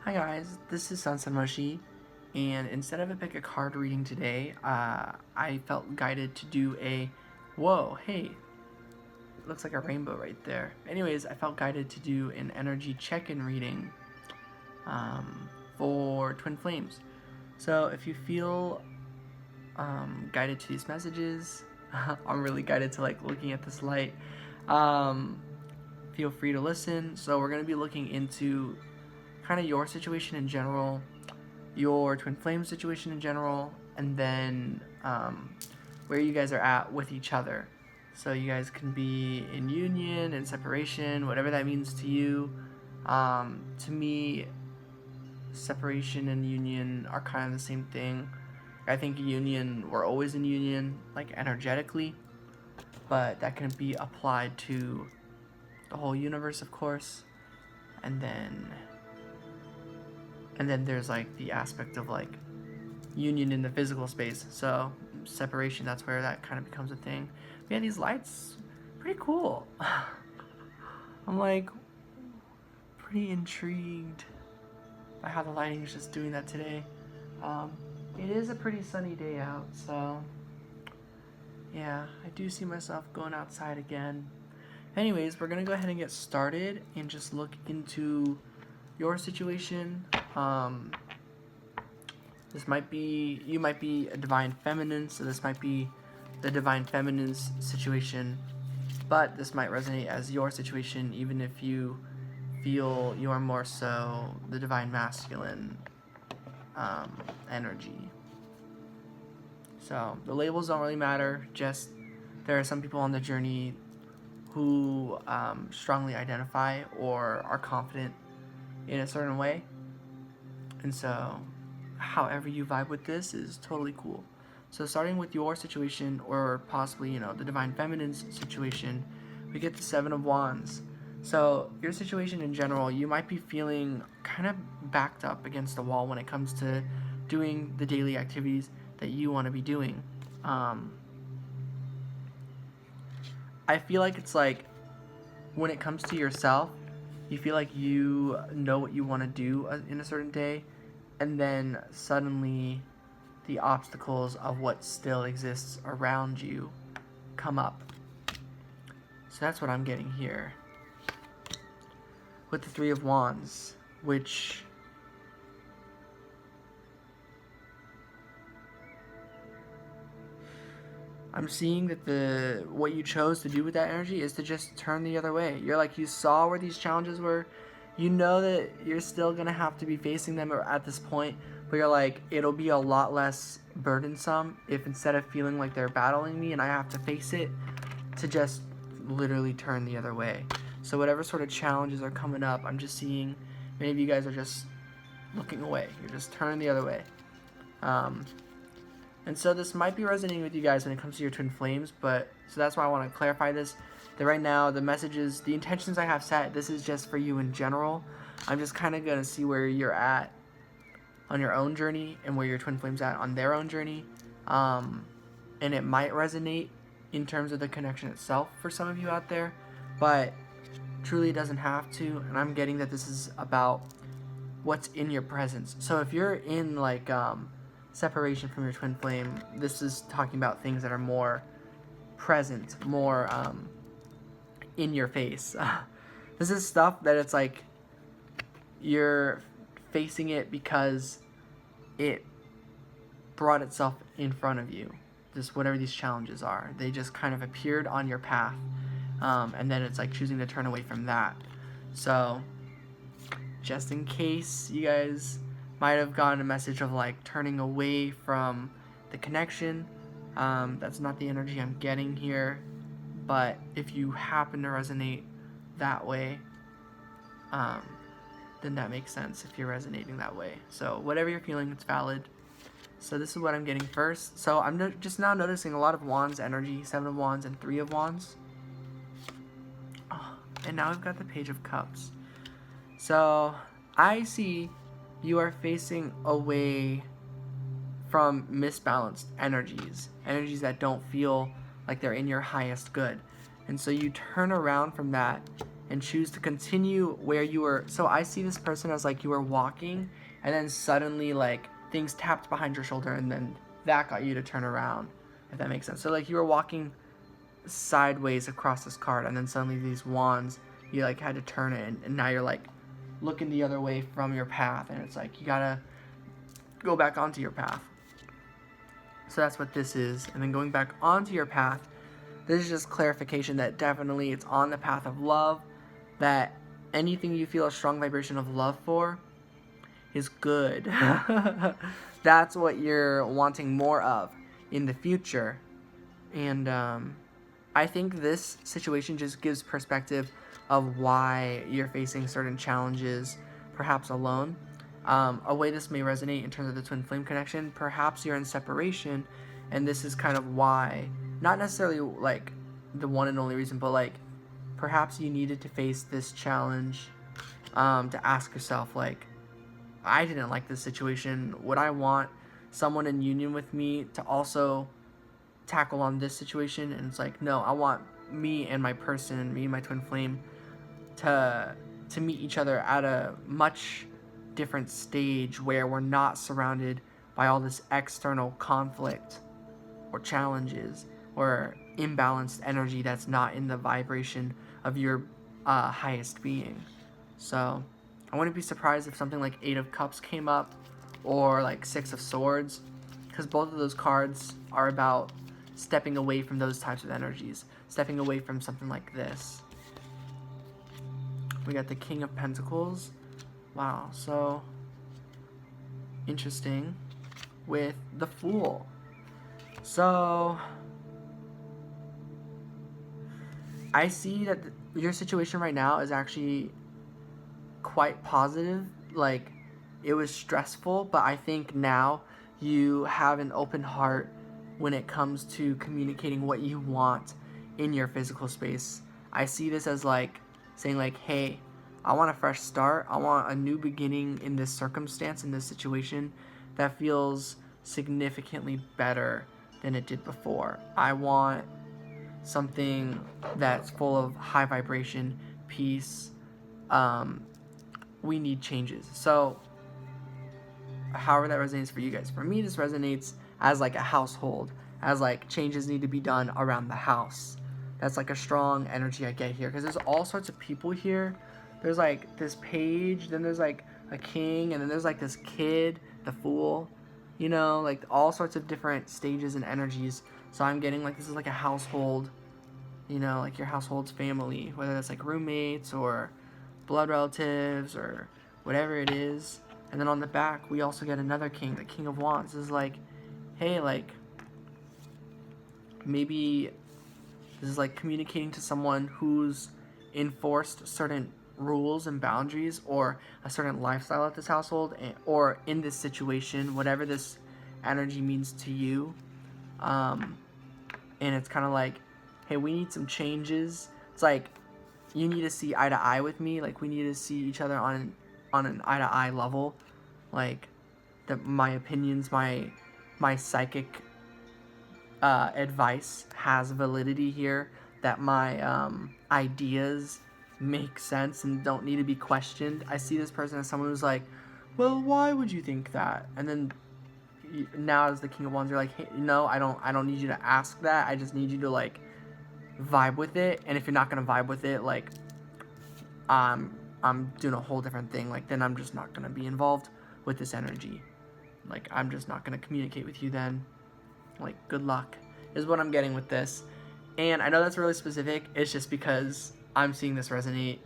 Hi guys, this is Sansan Moshi, and instead of a pick a card reading today, I felt guided to do a, whoa, hey, it looks like a rainbow right there. Anyways, I felt guided to do an energy check-in reading for Twin Flames. So if you feel guided to these messages, I'm really guided to like looking at this light, feel free to listen. So we're going to be looking into kind of your situation in general, your twin flame situation in general, and then where you guys are at with each other. So you guys can be in union and separation, whatever that means to you. To me, separation and union are kind of the same thing. I think union, we're always in union, like energetically, but that can be applied to the whole universe, of course. And then there's like the aspect of like union in the physical space. So separation, that's where that kind of becomes a thing. But yeah, these lights, pretty cool. I'm like pretty intrigued by how the lighting is just doing that today. It is a pretty sunny day out, so yeah, I do see myself going outside again. Anyways, we're gonna go ahead and get started and just look into your situation. This might be, you might be a divine feminine, so this might be the divine feminine's situation, but this might resonate as your situation even if you feel you are more so the divine masculine energy. So the labels don't really matter, just there are some people on the journey who strongly identify or are confident in a certain way, and so however you vibe with this is totally cool. So starting with your situation, or possibly, the divine feminine's situation, we get the Seven of Wands. So your situation in general, you might be feeling kind of backed up against the wall when it comes to doing the daily activities that you want to be doing. I feel like it's like when it comes to yourself, you feel like you know what you want to do in a certain day, and then suddenly the obstacles of what still exists around you come up. So that's what I'm getting here with the Three of Wands, which I'm seeing that what you chose to do with that energy is to just turn the other way. You're like, you saw where these challenges were. You know that you're still going to have to be facing them at this point, but you're like, it'll be a lot less burdensome if instead of feeling like they're battling me and I have to face it, to just literally turn the other way. So whatever sort of challenges are coming up, I'm just seeing many of you guys are just looking away. You're just turning the other way. And so this might be resonating with you guys when it comes to your twin flames, but so that's why I want to clarify this. That right now, the messages, the intentions I have set, this is just for you in general. I'm just kind of going to see where you're at on your own journey and where your twin flame's at on their own journey. And it might resonate in terms of the connection itself for some of you out there, but truly it doesn't have to. And I'm getting that this is about what's in your presence. So if you're in like separation from your twin flame, this is talking about things that are more present, more in your face. This is stuff that it's like you're facing it because it brought itself in front of you. Just whatever these challenges are, they just kind of appeared on your path, and then it's like choosing to turn away from that. So just in case you guys might have gotten a message of like turning away from the connection, that's not the energy I'm getting here. But if you happen to resonate that way, then that makes sense if you're resonating that way. So whatever you're feeling, it's valid. So this is what I'm getting first. So I'm just now noticing a lot of Wands energy, Seven of Wands and Three of Wands. Oh, and now we've got the Page of Cups. So I see you are facing away from misbalanced energies that don't feel like they're in your highest good. And so you turn around from that and choose to continue where you were. So I see this person as like you were walking and then suddenly like things tapped behind your shoulder and then that got you to turn around, if that makes sense. So like you were walking sideways across this card and then suddenly these wands, you like had to turn it and now you're like looking the other way from your path and it's like you gotta go back onto your path. So that's what this is. And then going back onto your path, this is just clarification that definitely it's on the path of love, that anything you feel a strong vibration of love for is good. That's what you're wanting more of in the future. And I think this situation just gives perspective of why you're facing certain challenges, perhaps alone. A way this may resonate in terms of the twin flame connection, perhaps you're in separation, and this is kind of why, not necessarily like the one and only reason, but like perhaps you needed to face this challenge to ask yourself, like, I didn't like this situation. Would I want someone in union with me to also tackle on this situation? And it's like, no, I want me and my person, me and my twin flame, to meet each other at a much different stage where we're not surrounded by all this external conflict or challenges or imbalanced energy that's not in the vibration of your highest being. So I wouldn't be surprised if something like 8 of Cups came up or like 6 of Swords, because both of those cards are about stepping away from those types of energies, stepping away from something like this. We got the King of Pentacles. Wow, so interesting with the Fool. So I see that your situation right now is actually quite positive. Like, it was stressful, but I think now you have an open heart when it comes to communicating what you want in your physical space. I see this as like saying like, hey, I want a fresh start. I want a new beginning in this circumstance, in this situation that feels significantly better than it did before. I want something that's full of high vibration, peace. We need changes. So however that resonates for you guys. For me, this resonates as like a household, as like changes need to be done around the house. That's like a strong energy I get here, because there's all sorts of people here. There's like this page, then there's like a king, and then there's like this kid, the Fool, you know, like all sorts of different stages and energies. So I'm getting like this is like a household, you know, like your household's family, whether that's like roommates or blood relatives or whatever it is. And then on the back, we also get another king, the King of Wands. This is like, hey, like, maybe this is like communicating to someone who's enforced certain rules and boundaries or a certain lifestyle at this household, or in this situation, whatever this energy means to you. And it's kind of like, hey, we need some changes. It's like, you need to see eye to eye with me. Like, we need to see each other on an eye to eye level. Like, my opinions, my psychic advice has validity here, that my ideas make sense and don't need to be questioned. I see this person as someone who's like, well, why would you think that? And then now as the King of Wands, you're like, hey, no, I don't need you to ask that. I just need you to like vibe with it. And if you're not gonna vibe with it, like, I'm doing a whole different thing. Like, then I'm just not gonna be involved with this energy. Like, I'm just not gonna communicate with you then. Like, good luck is what I'm getting with this. And I know that's really specific. It's just because I'm seeing this resonate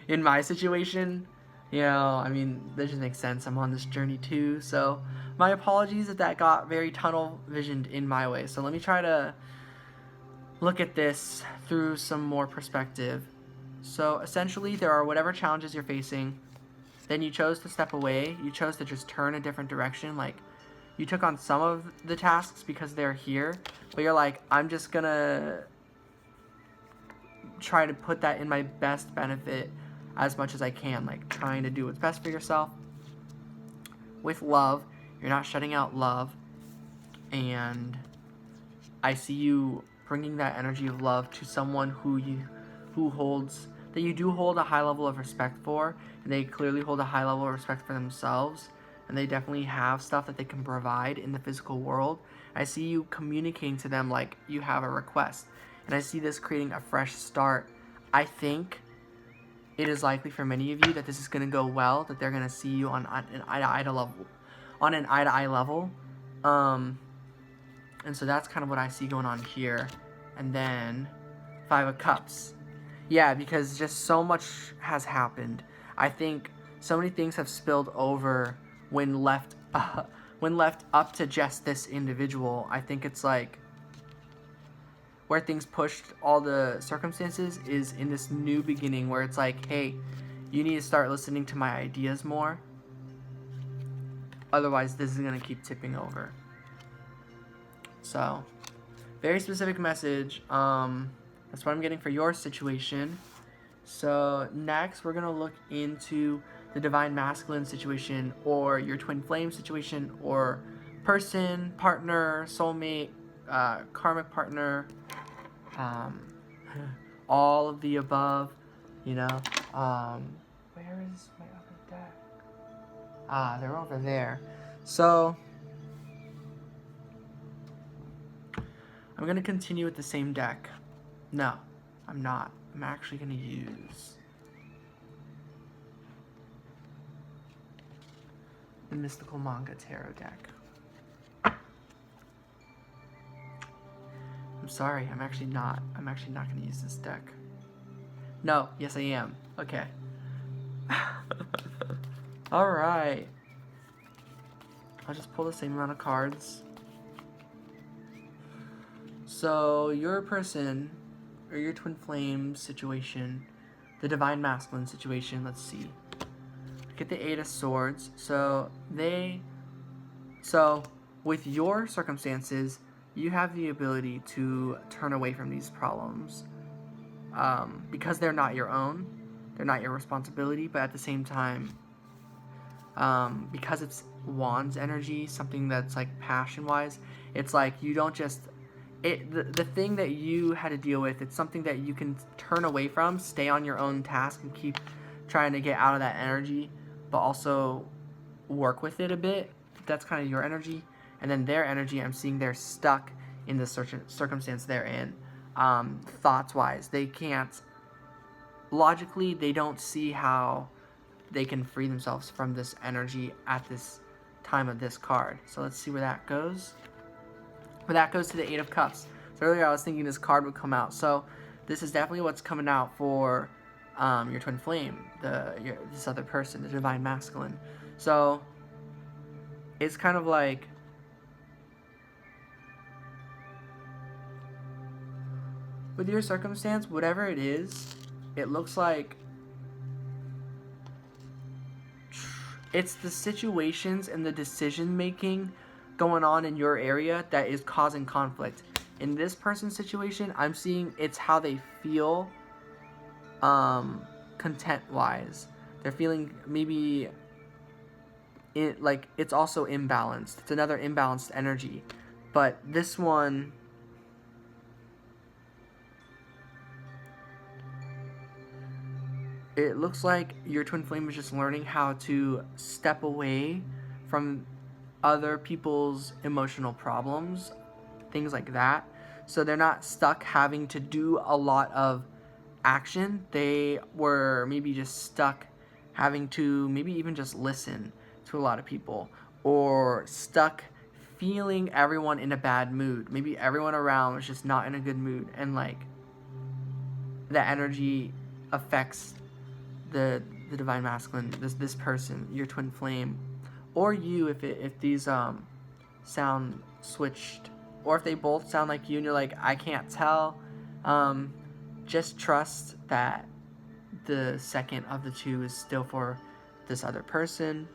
in my situation. You know, I mean, that just makes sense. I'm on this journey too. So my apologies if that got very tunnel visioned in my way. So let me try to look at this through some more perspective. So essentially, there are whatever challenges you're facing. Then you chose to step away. You chose to just turn a different direction. Like, you took on some of the tasks because they're here, but you're like, I'm just gonna try to put that in my best benefit as much as I can, like trying to do what's best for yourself with love. You're not shutting out love, and I see you bringing that energy of love to someone who you that you do hold a high level of respect for, and they clearly hold a high level of respect for themselves, and they definitely have stuff that they can provide in the physical world. I see you communicating to them like you have a request, and I see this creating a fresh start. I think it is likely for many of you that this is going to go well, that they're going to see you on an eye-to-eye level, and so that's kind of what I see going on here. And then 5 of Cups. Yeah, because just so much has happened. I think so many things have spilled over when left up to just this individual. I think it's like where things pushed all the circumstances is in this new beginning where it's like, hey, you need to start listening to my ideas more. Otherwise, this is going to keep tipping over. So, very specific message. That's what I'm getting for your situation. So, next, we're going to look into the Divine Masculine situation, or your Twin Flame situation, or person, partner, soulmate, karmic partner, all of the above, you know. Where is my other deck? They're over there. So, I'm going to continue with the same deck. No, I'm not. I'm actually going to use the Mystical Manga Tarot deck. I'm sorry, I'm actually not going to use this deck. No, yes I am. Okay. Alright. I'll just pull the same amount of cards. So, your person, or your Twin Flame situation, the Divine Masculine situation, let's see. Get the 8 of Swords. So, with your circumstances, you have the ability to turn away from these problems. Because they're not your own, they're not your responsibility, but at the same time, because it's Wands energy, something that's like passion-wise, it's like you don't just... the thing that you had to deal with, it's something that you can turn away from, stay on your own task, and keep trying to get out of that energy, but also work with it a bit. That's kind of your energy. And then their energy, I'm seeing they're stuck in the circumstance they're in. Thoughts-wise, they can't... Logically, they don't see how they can free themselves from this energy at this time of this card. So let's see where that goes. But that goes to the 8 of Cups. So earlier I was thinking this card would come out. So this is definitely what's coming out for your Twin Flame, this other person, the Divine Masculine. So it's kind of like... with your circumstance, whatever it is, it looks like it's the situations and the decision making going on in your area that is causing conflict. In this person's situation, I'm seeing it's how they feel content wise. They're feeling maybe it's also imbalanced. It's another imbalanced energy. But this one, it looks like your Twin Flame is just learning how to step away from other people's emotional problems, things like that. So they're not stuck having to do a lot of action. They were maybe just stuck having to maybe even just listen to a lot of people, or stuck feeling everyone in a bad mood. Maybe everyone around was just not in a good mood, and like that energy affects the Divine Masculine, this person, your Twin Flame, or you, if these sound switched, or if they both sound like you and you're like, I can't tell, just trust that the second of the two is still for this other person.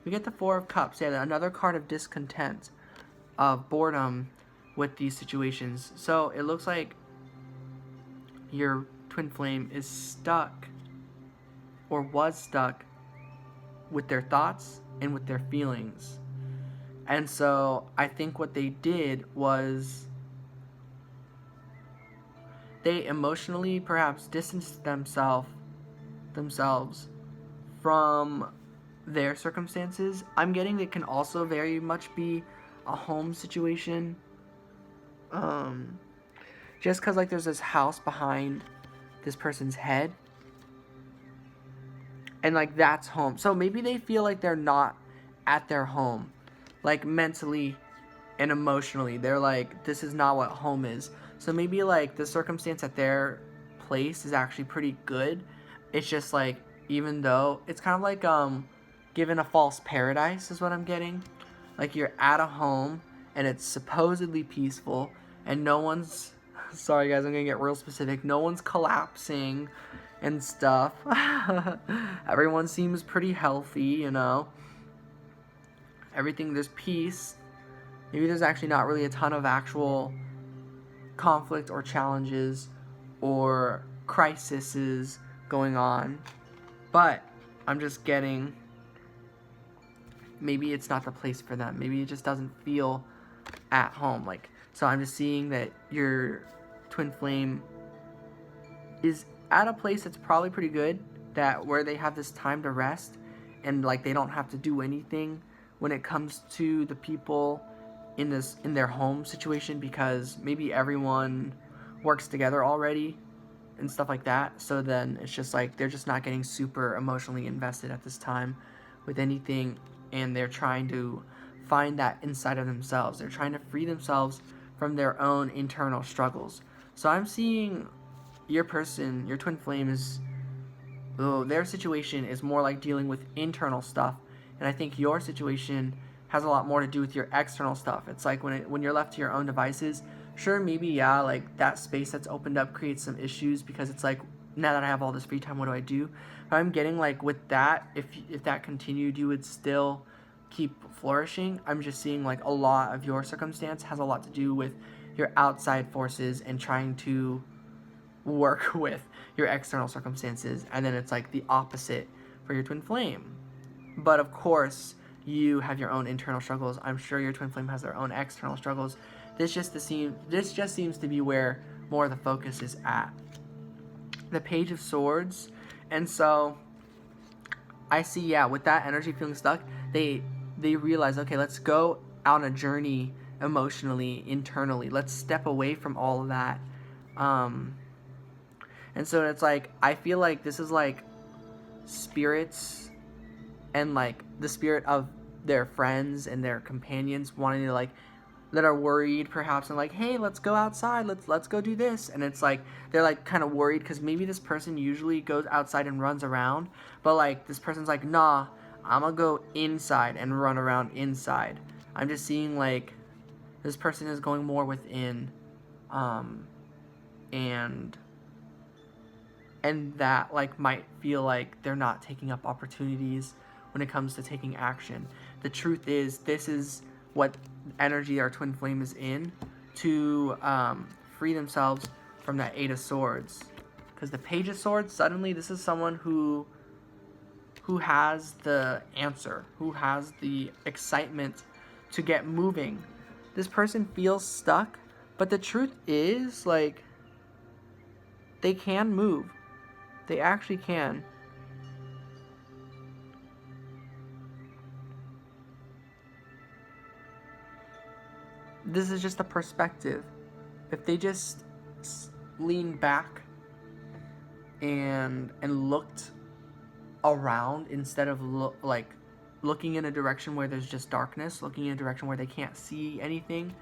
We get the 4 of Cups. Yeah, another card of discontent, of boredom with these situations. So it looks like your Twin Flame is stuck, or was stuck, with their thoughts and with their feelings. And so I think what they did was they emotionally perhaps distance themselves from their circumstances. I'm getting it can also very much be a home situation. Just because like there's this house behind this person's head, and like that's home. So maybe they feel like they're not at their home, like mentally and emotionally. They're like, this is not what home is. So maybe like the circumstance at their place is actually pretty good. It's just like, even though it's kind of like given a false paradise is what I'm getting. Like you're at a home and it's supposedly peaceful and no one's sorry guys, I'm gonna get real specific. No one's collapsing and stuff. Everyone seems pretty healthy, you know. Everything, there's peace. Maybe there's actually not really a ton of actual conflict or challenges or crises going on. But I'm just getting, maybe it's not the place for them. Maybe it just doesn't feel at home. Like, so I'm just seeing that your twin flame is at a place that's probably pretty good, that where they have this time to rest and like they don't have to do anything when it comes to the people in their home situation, because maybe everyone works together already and stuff like that. So then it's just like they're just not getting super emotionally invested at this time with anything, and they're trying to find that inside of themselves. They're trying to free themselves from their own internal struggles. So I'm seeing your person, your twin flame is, their situation is more like dealing with internal stuff, and I think your situation has a lot more to do with your external stuff. It's like when you're left to your own devices, sure, maybe, yeah, like that space that's opened up creates some issues, because it's like, now that I have all this free time, what do I do? But I'm getting like with that, if that continued, you would still keep flourishing. I'm just seeing like a lot of your circumstance has a lot to do with your outside forces and trying to work with your external circumstances, and then it's like the opposite for your twin flame. But of course, you have your own internal struggles. I'm sure your twin flame has their own external struggles. This just seems to be where more of the focus is at. The Page of Swords, and so I see, yeah, with that energy feeling stuck, they realize, okay, let's go on a journey emotionally, internally. Let's step away from all of that. And so it's like, I feel like this is like spirits and like the spirit of their friends and their companions wanting to like, that are worried perhaps, and like, hey, let's go outside, let's go do this. And it's like they're like kind of worried because maybe this person usually goes outside and runs around, but like this person's like, nah, I'm gonna go inside and run around inside. I'm just seeing like this person is going more within, and that like might feel like they're not taking up opportunities when it comes to taking action. The truth is, this is what energy our twin flame is in, to free themselves from that Eight of Swords. Because the Page of Swords, suddenly this is someone who has the answer, who has the excitement to get moving. This person feels stuck, but the truth is, like, they can move. They actually can. This is just a perspective. If they just leaned back and looked around instead of looking in a direction where there's just darkness, looking in a direction where they can't see anything,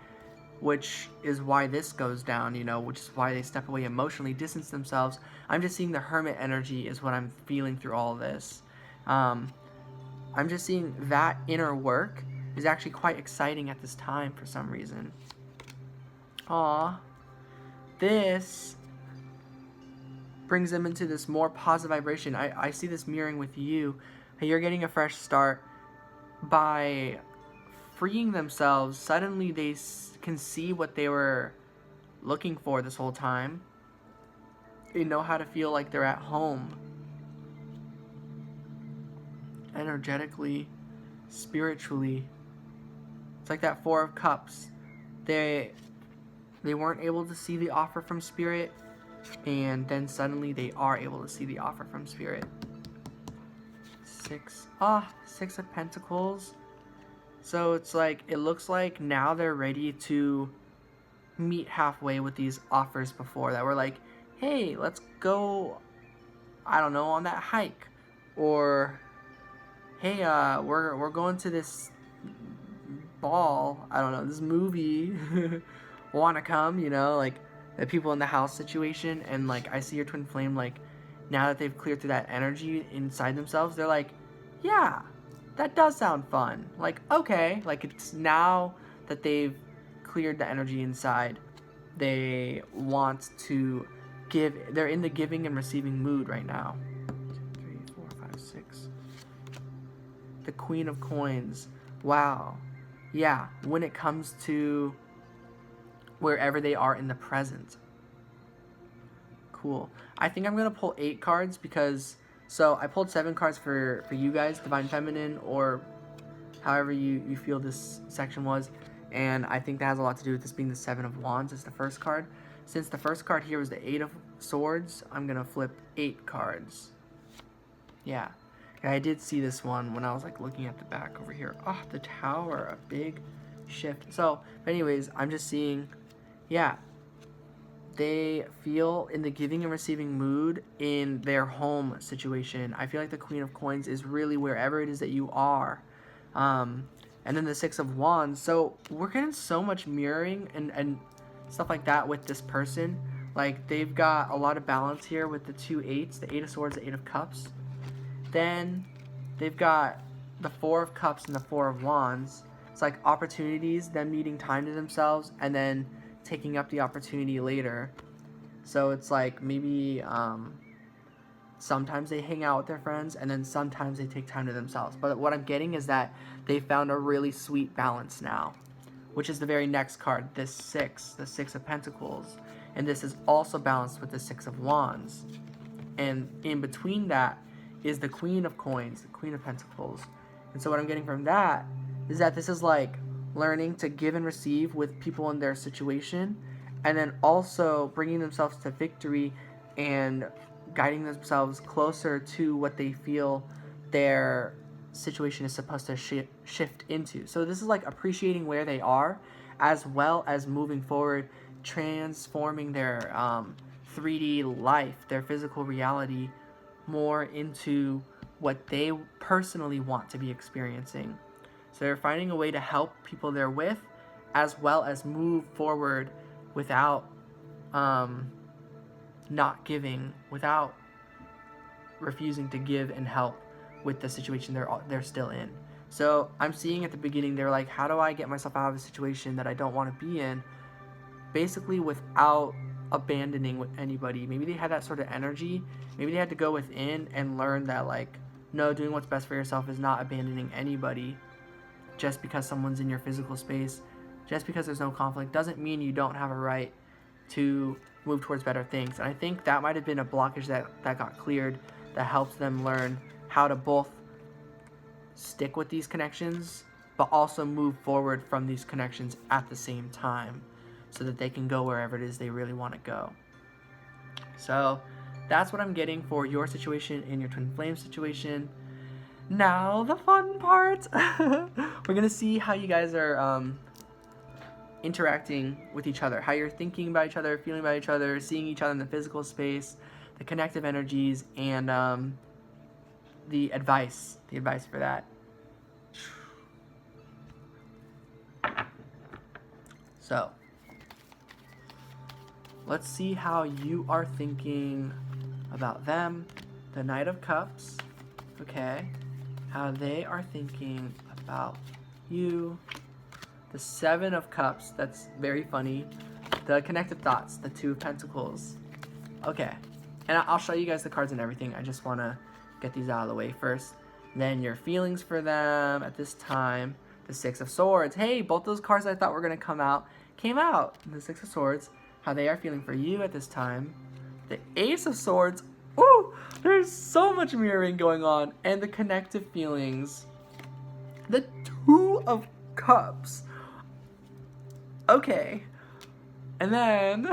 which is why this goes down, you know, which is why they step away emotionally, distance themselves. I'm just seeing the hermit energy is what I'm feeling through all this. I'm just seeing that inner work is actually quite exciting at this time for some reason. Aww. This brings them into this more positive vibration. I see this mirroring with you. You're getting a fresh start by freeing themselves. Suddenly they can see what they were looking for this whole time. They know how to feel like they're at home. Energetically, spiritually. It's like that Four of Cups. They weren't able to see the offer from Spirit, and then suddenly they are able to see the offer from Spirit. Six of Pentacles. So it's like, it looks like now they're ready to meet halfway with these offers before that were like, hey, let's go, I don't know, on that hike, or hey, we're going to this ball, I don't know, this movie, want to come, you know, like the people in the house situation. And like I see your twin flame, like now that they've cleared through that energy inside themselves, they're like, yeah, that does sound fun. Like, okay, like it's now that they've cleared the energy inside, they want to give, they're in the giving and receiving mood right now. 2, 3, 4, 5, 6. The Queen of Coins. Wow. Yeah, when it comes to wherever they are in the present. Cool. I think I'm going to pull 8 cards because, so I pulled 7 cards for you guys, Divine Feminine, or however you feel this section was. And I think that has a lot to do with this being the 7 of Wands as the first card. Since the first card here was the 8 of Swords, I'm going to flip 8 cards. Yeah. I did see this one when I was like looking at the back over here. Oh, the Tower, a big shift. So, anyways, I'm just seeing, yeah, they feel in the giving and receiving mood in their home situation. I feel like the Queen of Coins is really wherever it is that you are. And then the 6 of Wands. So we're getting so much mirroring and stuff like that with this person. Like, they've got a lot of balance here with the 2 8s, the 8 of Swords, the 8 of Cups. Then they've got the 4 of Cups and the 4 of Wands. It's like opportunities, them needing time to themselves, and then taking up the opportunity later. So it's like maybe sometimes they hang out with their friends, and then sometimes they take time to themselves. But what I'm getting is that they found a really sweet balance now, which is the very next card, this 6, the 6 of Pentacles. And this is also balanced with the 6 of Wands. And in between that is the Queen of Coins, the Queen of Pentacles. And so what I'm getting from that is that this is like learning to give and receive with people in their situation, and then also bringing themselves to victory and guiding themselves closer to what they feel their situation is supposed to shift into. So this is like appreciating where they are, as well as moving forward, transforming their 3D life, their physical reality, more into what they personally want to be experiencing. So they're finding a way to help people they're with, as well as move forward without not giving, without refusing to give and help with the situation they're still in. So I'm seeing at the beginning, they're like, how do I get myself out of a situation that I don't want to be in, basically without abandoning anybody. Maybe they had that sort of energy. Maybe they had to go within and learn that, like, no, doing what's best for yourself is not abandoning anybody. Just because someone's in your physical space, just because there's no conflict, doesn't mean you don't have a right to move towards better things. And I think that might have been a blockage that got cleared, that helps them learn how to both stick with these connections, but also move forward from these connections at the same time, so that they can go wherever it is they really want to go. So that's what I'm getting for your situation and your twin flame situation. Now the fun part. We're going to see how you guys are interacting with each other, how you're thinking about each other, feeling about each other, seeing each other in the physical space, the connective energies, and the advice for that. So let's see how you are thinking about them. The Knight of Cups, okay, how they are thinking about you. The 7 of Cups, that's very funny. The connected thoughts, the 2 of Pentacles. Okay, and I'll show you guys the cards and everything. I just want to get these out of the way first. Then your feelings for them at this time. The 6 of Swords. Hey, both those cards I thought were going to come out came out. The 6 of Swords, how they are feeling for you at this time. The Ace of Swords. Ooh, there's so much mirroring going on. And the connective feelings. The 2 of Cups. Okay. And then,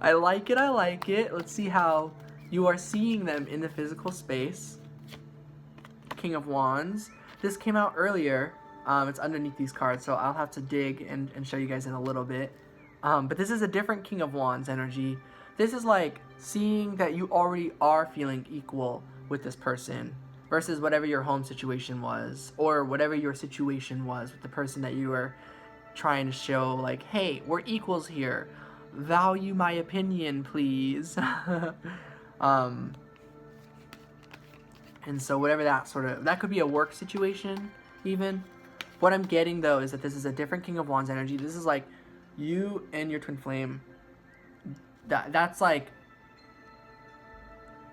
I like it. Let's see how you are seeing them in the physical space. King of Wands. This came out earlier. It's underneath these cards, so I'll have to dig and show you guys in a little bit. But this is a different King of Wands energy. This is like seeing that you already are feeling equal with this person versus whatever your home situation was, or whatever your situation was with the person that you were trying to show, like, hey, we're equals here. Value my opinion, please. And so whatever that could be a work situation even. What I'm getting though is that this is a different King of Wands energy. This is like you and your twin flame. That's like,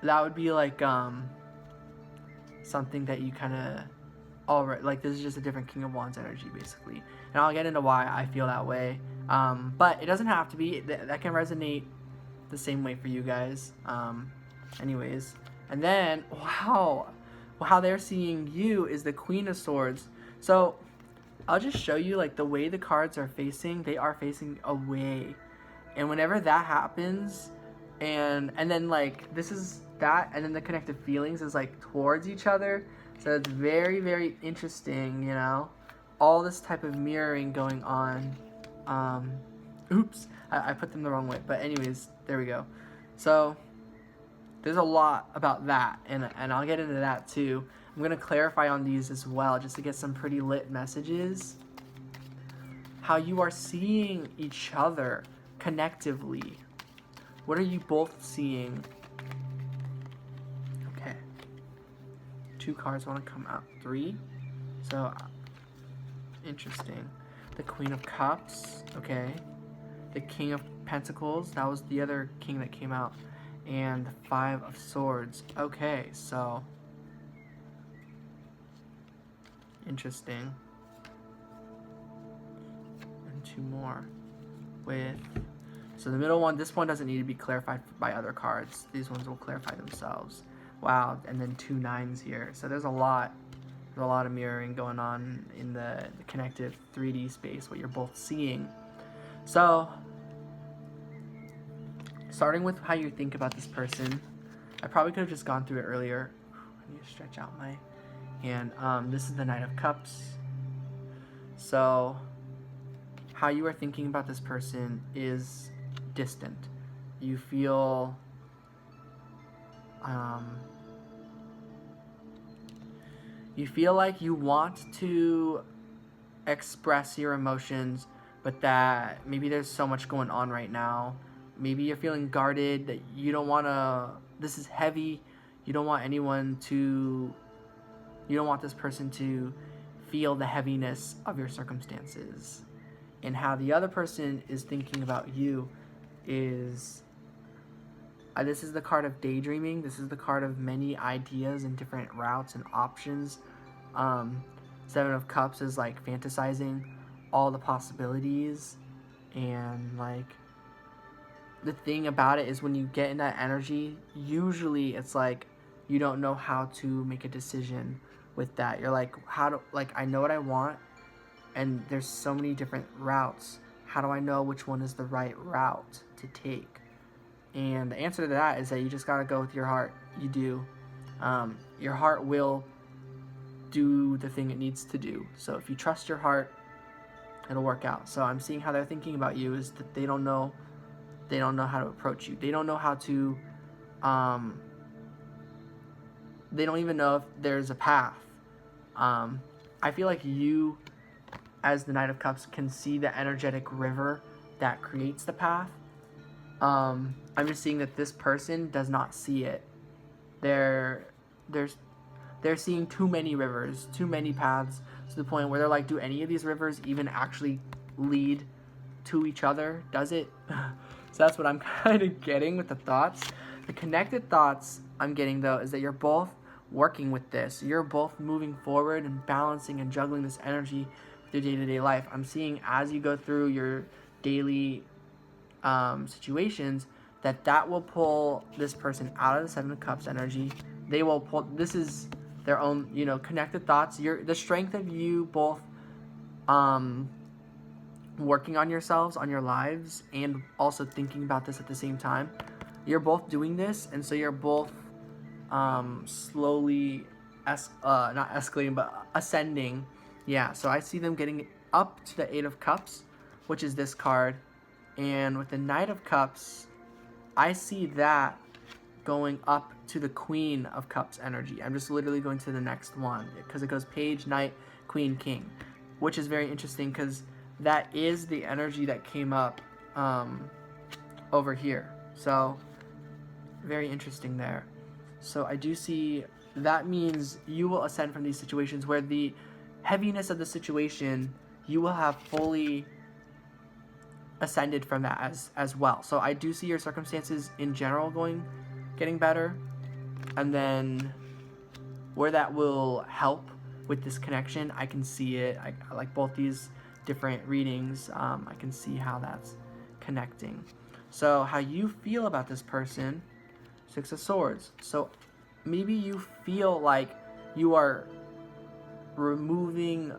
that would be like something that you kind of already, like, this is just a different King of Wands energy basically. And I'll get into why I feel that way. But it doesn't have to be. That can resonate the same way for you guys. Anyways. And then, wow, how they're seeing you is the Queen of Swords. So I'll just show you, like, the way the cards are facing. They are facing away. And whenever that happens, and then, like, this is that, and then the connected feelings is, like, towards each other. So it's very, very interesting, you know? All this type of mirroring going on. Oops, I put them the wrong way. But anyways, there we go. So there's a lot about that, and I'll get into that too. I'm going to clarify on these as well, just to get some pretty lit messages. How you are seeing each other connectively. What are you both seeing? Okay. 2 cards want to come out. 3. So, interesting. The Queen of Cups. Okay. The King of Pentacles. That was the other king that came out. And the 5 of Swords. Okay, so interesting. And 2 more. So the middle one, this one doesn't need to be clarified by other cards. These ones will clarify themselves. Wow, and then 2 9s here. So there's a lot of mirroring going on in the connected 3D space, what you're both seeing. So starting with how you think about this person, I probably could have just gone through it earlier. I need to stretch out my hand. This is the Knight of Cups. So how you are thinking about this person is distant. You feel like you want to express your emotions, but that maybe there's so much going on right now. Maybe you're feeling guarded, that you don't want to, this is heavy, you don't want this person to feel the heaviness of your circumstances. And how the other person is thinking about you is, this is the card of daydreaming. This is the card of many ideas and different routes and options. 7 of Cups is like fantasizing all the possibilities. And like, the thing about it is when you get in that energy, usually it's like you don't know how to make a decision with that. You're like, I know what I want, and there's so many different routes. How do I know which one is the right route to take? And the answer to that is that you just gotta go with your heart. You do. Your heart will do the thing it needs to do. So if you trust your heart, it'll work out. So I'm seeing how they're thinking about you is that they don't know how to approach you. They don't know how to, they don't even know if there's a path. I feel like you, as the Knight of Cups, can see the energetic river that creates the path. I'm just seeing that this person does not see it. They're seeing too many rivers, too many paths, to the point where they're like, do any of these rivers even actually lead to each other? Does it? So that's what I'm kind of getting with the thoughts. The connected thoughts I'm getting, though, is that you're both working with this. You're both moving forward and balancing and juggling this energy with your day-to-day life. I'm seeing as you go through your daily situations that will pull this person out of the 7 of Cups energy. They will pull, this is their own, connected thoughts. The strength of you both working on yourselves, on your lives, and also thinking about this at the same time. You're both doing this, and so you're both slowly, not escalating, but ascending. Yeah, so I see them getting up to the Eight of Cups, which is this card. And with the Knight of Cups, I see that going up to the Queen of Cups energy. I'm just literally going to the next one because it goes Page, Knight, Queen, King, which is very interesting because that is the energy that came up over here. So very interesting there. So I do see that means you will ascend from these situations where the heaviness of the situation, you will have fully ascended from that as well. So I do see your circumstances in general getting better, and then where that will help with this connection, I can see it. I like both these different readings. I can see how that's connecting. So how you feel about this person, Six of Swords. So maybe you feel like you are removing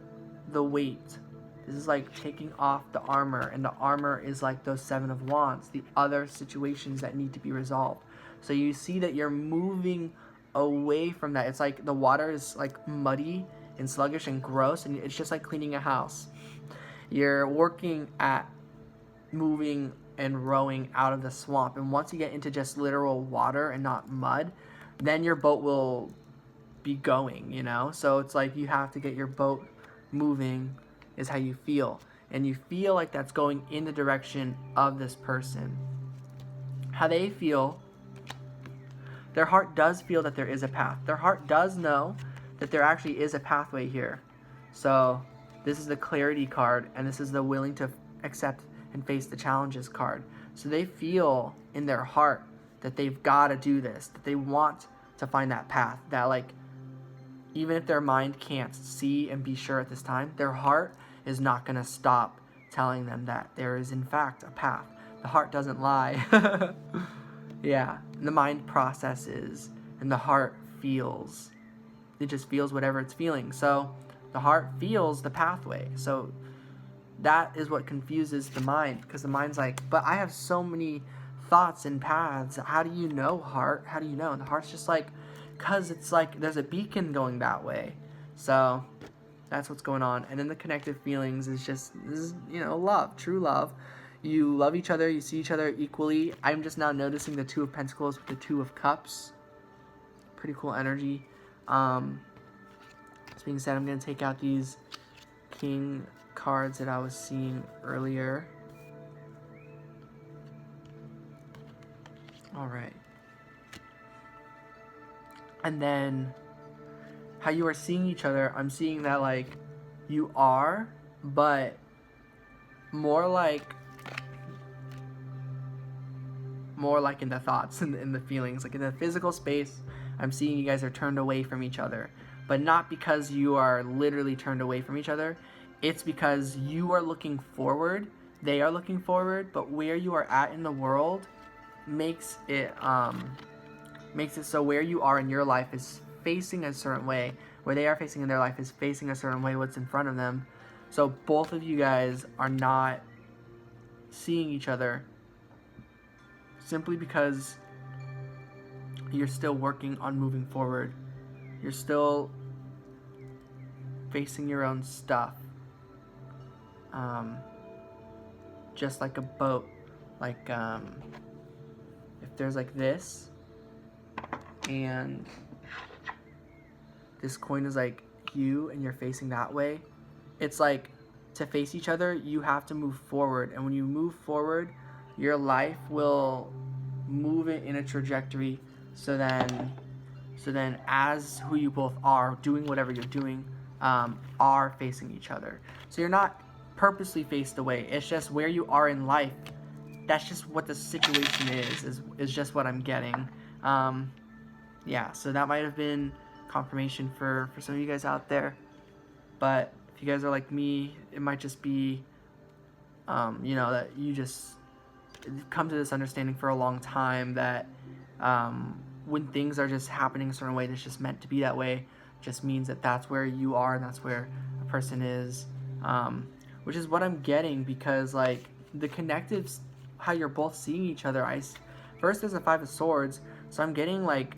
the weight. This is like taking off the armor, and the armor is like those Seven of Wands, the other situations that need to be resolved. So you see that you're moving away from that. It's like the water is like muddy and sluggish and gross, and it's just like cleaning a house. You're working at moving and rowing out of the swamp, and once you get into just literal water and not mud, then your boat will be going, you know? So it's like you have to get your boat moving is how you feel, and you feel like that's going in the direction of this person. How they feel, their heart does feel that there is a path. Their heart does know that there actually is a pathway here. So this is the clarity card, and this is the willing to accept and face the challenges card. So they feel in their heart that they've got to do this, that they want to find that path, that like even if their mind can't see and be sure at this time, their heart is not going to stop telling them that there is in fact a path. The heart doesn't lie. Yeah, the mind processes and the heart feels. It just feels whatever it's feeling. So the heart feels the pathway. So that is what confuses the mind, because the mind's like, but I have so many thoughts and paths. How do you know, heart? How do you know? And the heart's just like, because it's like there's a beacon going that way. So that's what's going on. And then the connective feelings is just, this is, you know, love, true love. You love each other. You see each other equally. I'm just now noticing the Two of Pentacles with the Two of Cups. Pretty cool energy. This being said, I'm going to take out these King cards that I was seeing earlier. All right. And then how you are seeing each other, I'm seeing that like you are, but more like in the thoughts and in the feelings, like in the physical space. I'm seeing you guys are turned away from each other, but not because you are literally turned away from each other. It's because you are looking forward, they are looking forward, but where you are at in the world makes it so where you are in your life is facing a certain way, where they are facing in their life is facing a certain way, what's in front of them. So both of you guys are not seeing each other simply because you're still working on moving forward. You're still facing your own stuff. Just like a boat, like if there's like this, and this coin is like you and you're facing that way, it's like to face each other, you have to move forward. And when you move forward, your life will move it in a trajectory so then as who you both are doing whatever you're doing, are facing each other. So you're not purposely faced away. It's just where you are in life. That's just what the situation is just what I'm getting. Yeah, so that might have been confirmation for some of you guys out there. But if you guys are like me, it might just be, that you just come to this understanding for a long time that when things are just happening a certain way that's just meant to be that way, just means that that's where you are and that's where a person is. which is what I'm getting, because like the connectives, how you're both seeing each other. First there's a Five of Swords, so I'm getting like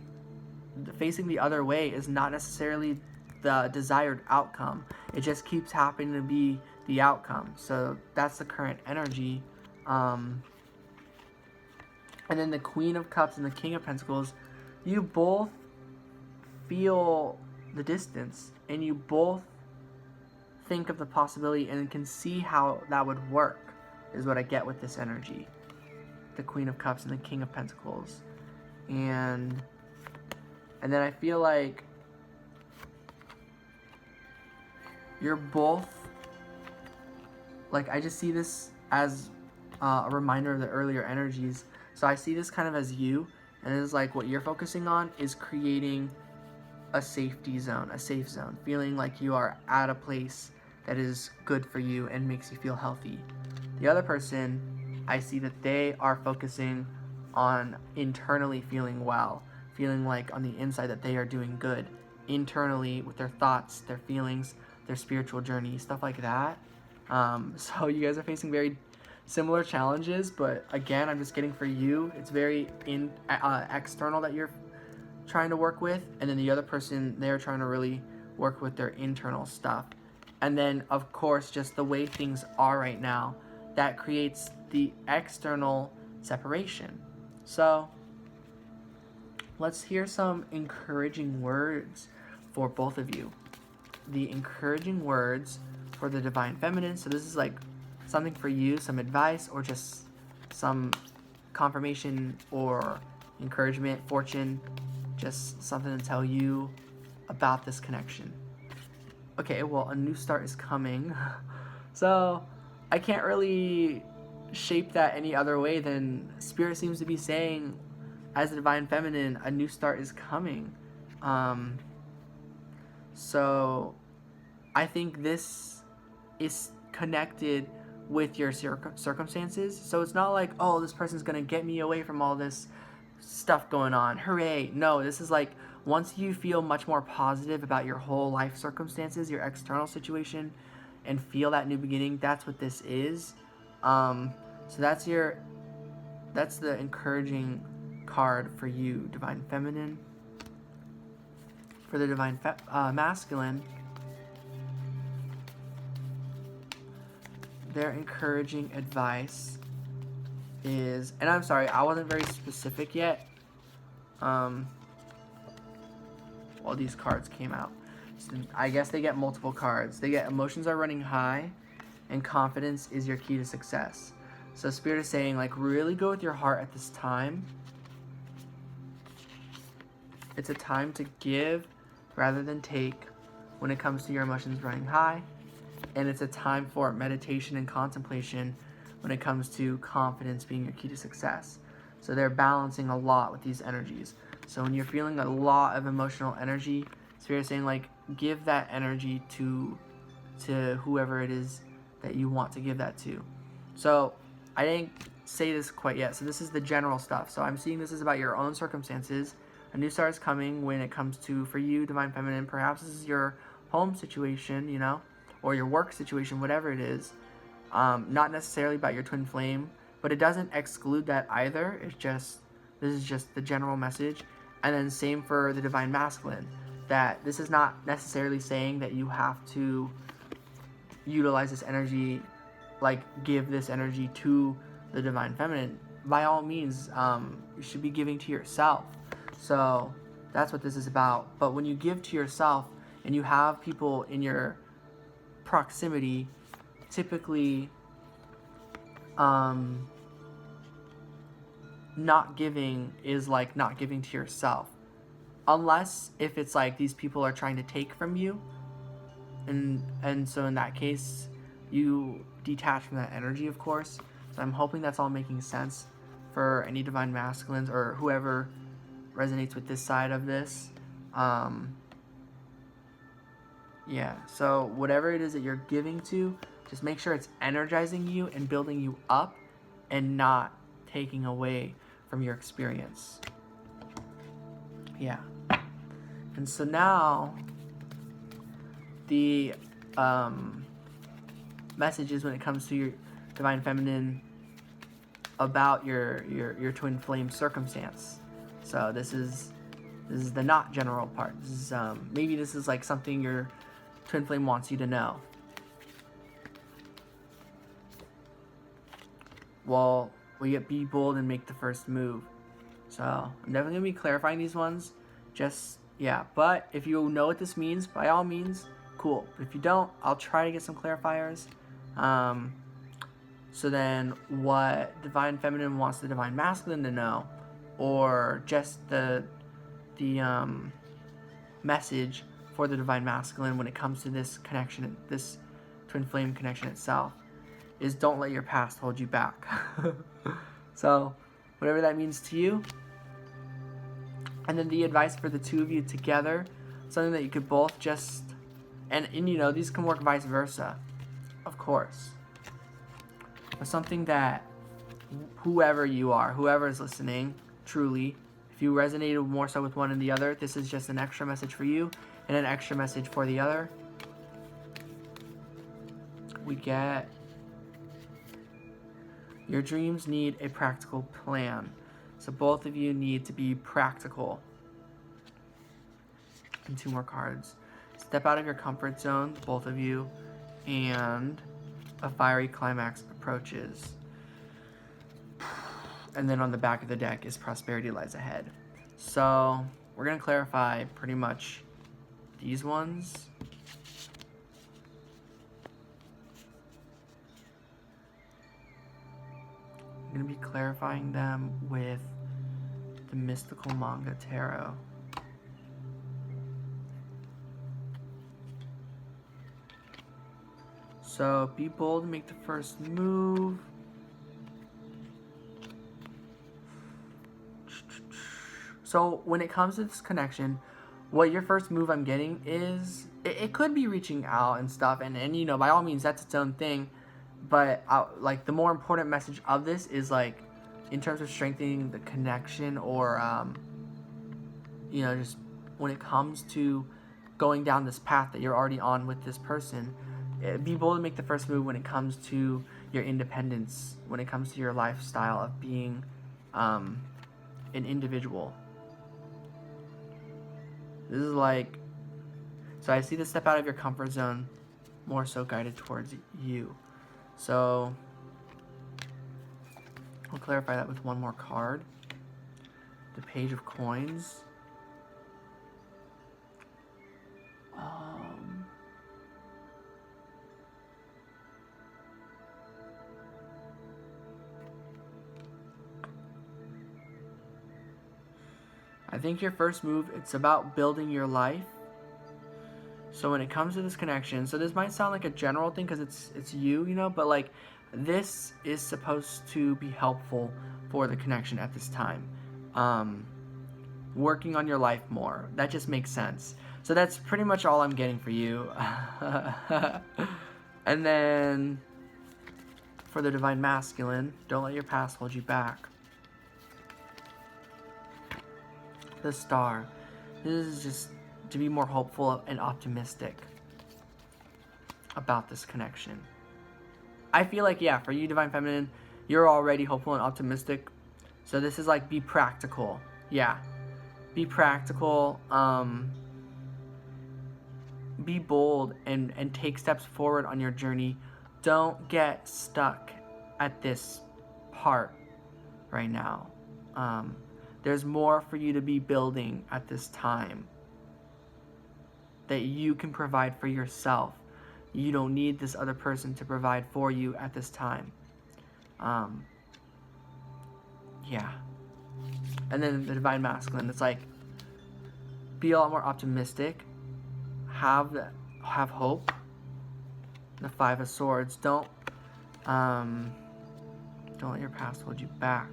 facing the other way is not necessarily the desired outcome. It just keeps happening to be the outcome. So that's the current energy. And then the Queen of Cups and the King of Pentacles, you both feel the distance, and you both think of the possibility and can see how that would work, is what I get with this energy. The Queen of Cups and the King of Pentacles. And then I feel like you're both, like, I just see this as a reminder of the earlier energies. So I see this kind of as you, and it's like what you're focusing on is creating a safety zone, a safe zone, feeling like you are at a place that is good for you and makes you feel healthy. The other person, I see that they are focusing on internally feeling well, feeling like on the inside that they are doing good internally with their thoughts, their feelings, their spiritual journey, stuff like that. So you guys are facing very similar challenges, but again, I'm just getting for you, it's very external that you're trying to work with, and then the other person, they're trying to really work with their internal stuff. And then of course, just the way things are right now, that creates the external separation. So let's hear some encouraging words for both of you. The encouraging words for the Divine Feminine. So this is like something for you, some advice, or just some confirmation or encouragement, fortune, just something to tell you about this connection. Okay, well, a new start is coming. So I can't really shape that any other way than Spirit seems to be saying, as the Divine Feminine, a new start is coming. So I think this is connected with your circumstances. So it's not like, oh, this person's gonna get me away from all this stuff going on, hooray. No, this is like, once you feel much more positive about your whole life circumstances, your external situation, and feel that new beginning, that's what this is. So that's the encouraging card for you, Divine Feminine. For the Divine Masculine, their encouraging advice is, and I'm sorry, I wasn't very specific yet. Well, these cards came out. So I guess they get multiple cards. They get emotions are running high, and confidence is your key to success. So Spirit is saying, like, really go with your heart at this time. It's a time to give rather than take when it comes to your emotions running high. And it's a time for meditation and contemplation when it comes to confidence being your key to success. So they're balancing a lot with these energies. So when you're feeling a lot of emotional energy, Spirit is saying, like, give that energy to whoever it is that you want to give that to. So I didn't say this quite yet. So this is the general stuff. So I'm seeing this is about your own circumstances. A new start is coming when it comes to, for you, Divine Feminine, perhaps this is your home situation, you know, or your work situation, whatever it is. Not necessarily about your twin flame, but it doesn't exclude that either. It's just, this is just the general message. And then same for the Divine Masculine, that this is not necessarily saying that you have to utilize this energy, like give this energy to the Divine Feminine. By all means, you should be giving to yourself. So that's what this is about. But when you give to yourself and you have people in your proximity, typically not giving is like not giving to yourself, unless if it's like these people are trying to take from you, and so in that case you detach from that energy, of course. So I'm hoping that's all making sense for any Divine Masculines or whoever resonates with this side of this. Yeah, so whatever it is that you're giving to, just make sure it's energizing you and building you up and not taking away from your experience. Yeah. And so now the messages when it comes to your Divine Feminine about your twin flame circumstance. So this is the not general part. This is maybe this is like something your twin flame wants you to know. Well, we get be bold and make the first move. So I'm definitely gonna be clarifying these ones. Just yeah, but if you know what this means, by all means, cool. But if you don't, I'll try to get some clarifiers. So then what Divine Feminine wants the Divine Masculine to know, or just the message for the Divine Masculine when it comes to this connection, this twin flame connection itself, is don't let your past hold you back. So whatever that means to you. And then the advice for the two of you together, something that you could both just, and you know, these can work vice versa, of course. But something that whoever you are, whoever is listening, truly, if you resonated more so with one and the other, this is just an extra message for you and an extra message for the other. We get, your dreams need a practical plan. So both of you need to be practical. And two more cards. Step out of your comfort zone, both of you, and a fiery climax approaches. And then on the back of the deck is prosperity lies ahead. So we're going to clarify pretty much these ones. I'm going to be clarifying them with the Mystical Manga Tarot. So be bold and make the first move. So when it comes to this connection, what your first move I'm getting is, it could be reaching out and stuff, and you know, by all means, that's its own thing. But like the more important message of this is like, in terms of strengthening the connection, or you know, just when it comes to going down this path that you're already on with this person, be bold to make the first move when it comes to your independence, when it comes to your lifestyle of being an individual. This is like, so I see the step out of your comfort zone more so guided towards you. So I'll clarify that with one more card. The Page of Coins. I think your first move, it's about building your life. So when it comes to this connection, so this might sound like a general thing because it's you, you know, but like this is supposed to be helpful for the connection at this time. Working on your life more. That just makes sense. So that's pretty much all I'm getting for you. And then for the Divine Masculine, don't let your past hold you back. The Star. This is just to be more hopeful and optimistic about this connection. I feel like, yeah, for you, Divine Feminine, you're already hopeful and optimistic. So this is like, be practical. Yeah. Be practical. Be bold and take steps forward on your journey. Don't get stuck at this part right now. There's more for you to be building at this time that you can provide for yourself. You don't need this other person to provide for you at this time. Yeah. And then the Divine Masculine, it's like, be a lot more optimistic. Have hope. The Five of Swords. Don't let your past hold you back.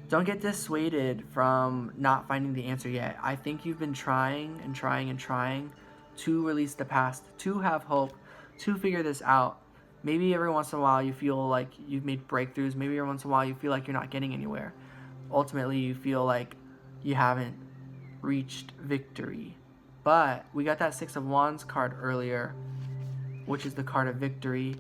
Don't get dissuaded from not finding the answer yet. I think you've been trying and trying and trying to release the past, to have hope, to figure this out. Maybe every once in a while you feel like you've made breakthroughs. Maybe every once in a while you feel like you're not getting anywhere. Ultimately, you feel like you haven't reached victory. But we got that Six of Wands card earlier, which is the card of victory,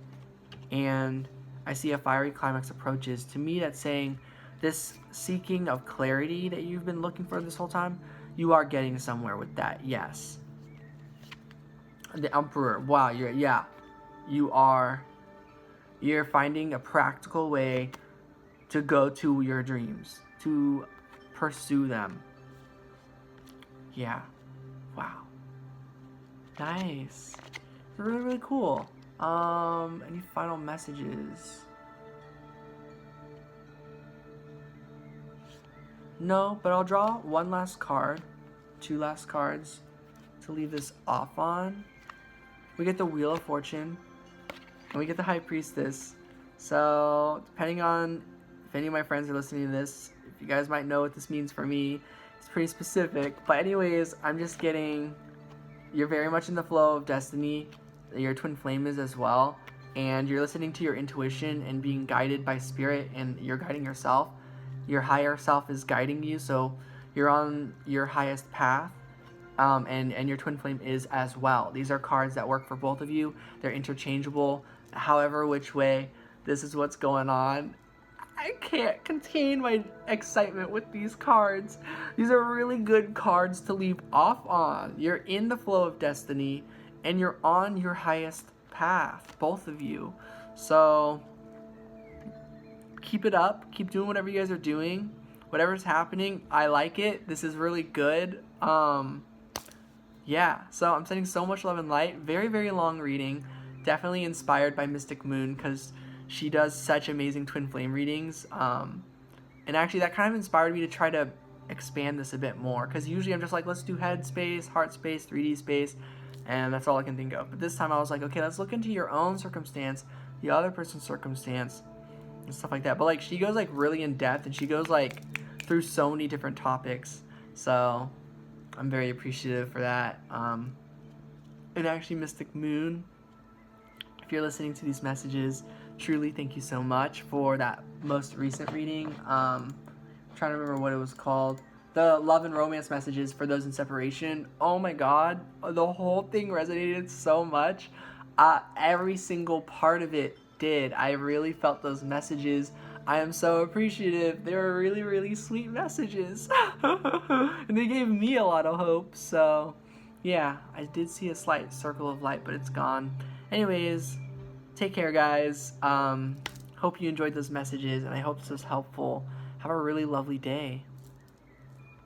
and I see a fiery climax approaches. To me, that's saying this seeking of clarity that you've been looking for this whole time, you are getting somewhere with that, yes. The Emperor, wow, you're finding a practical way to go to your dreams, to pursue them. Yeah, wow, nice. Really, really cool. Any final messages? No, but I'll draw one last card, two last cards to leave this off on. We get the Wheel of Fortune, and we get the High Priestess. So, depending on if any of my friends are listening to this, if you guys might know what this means for me, it's pretty specific. But anyways, I'm just getting, you're very much in the flow of destiny. Your twin flame is as well. And you're listening to your intuition and being guided by spirit, and you're guiding yourself. Your higher self is guiding you, so you're on your highest path. And your twin flame is as well. These are cards that work for both of you. They're interchangeable. However which way, this is what's going on. I can't contain my excitement with these cards. These are really good cards to leave off on. You're in the flow of destiny, and you're on your highest path, both of you. So keep it up. Keep doing whatever you guys are doing. Whatever's happening, I like it. This is really good. Yeah, so I'm sending so much love and light. Very, very long reading. Definitely inspired by Mystic Moon, because she does such amazing twin flame readings. And actually that kind of inspired me to try to expand this a bit more, because usually I'm just like, let's do head space, heart space, 3D space, and that's all I can think of. But this time I was like, okay, let's look into your own circumstance, the other person's circumstance, and stuff like that. But like, she goes like really in depth, and she goes like through so many different topics. So I'm very appreciative for that. And actually, Mystic Moon, if you're listening to these messages, truly thank you so much for that most recent reading. I'm trying to remember what it was called. The love and romance messages for those in separation. Oh my god, the whole thing resonated so much. Every single part of it did. I really felt those messages. I am so appreciative. They were really, really sweet messages. And they gave me a lot of hope. So, yeah, I did see a slight circle of light, but it's gone. Anyways, take care, guys. Hope you enjoyed those messages, and I hope this was helpful. Have a really lovely day.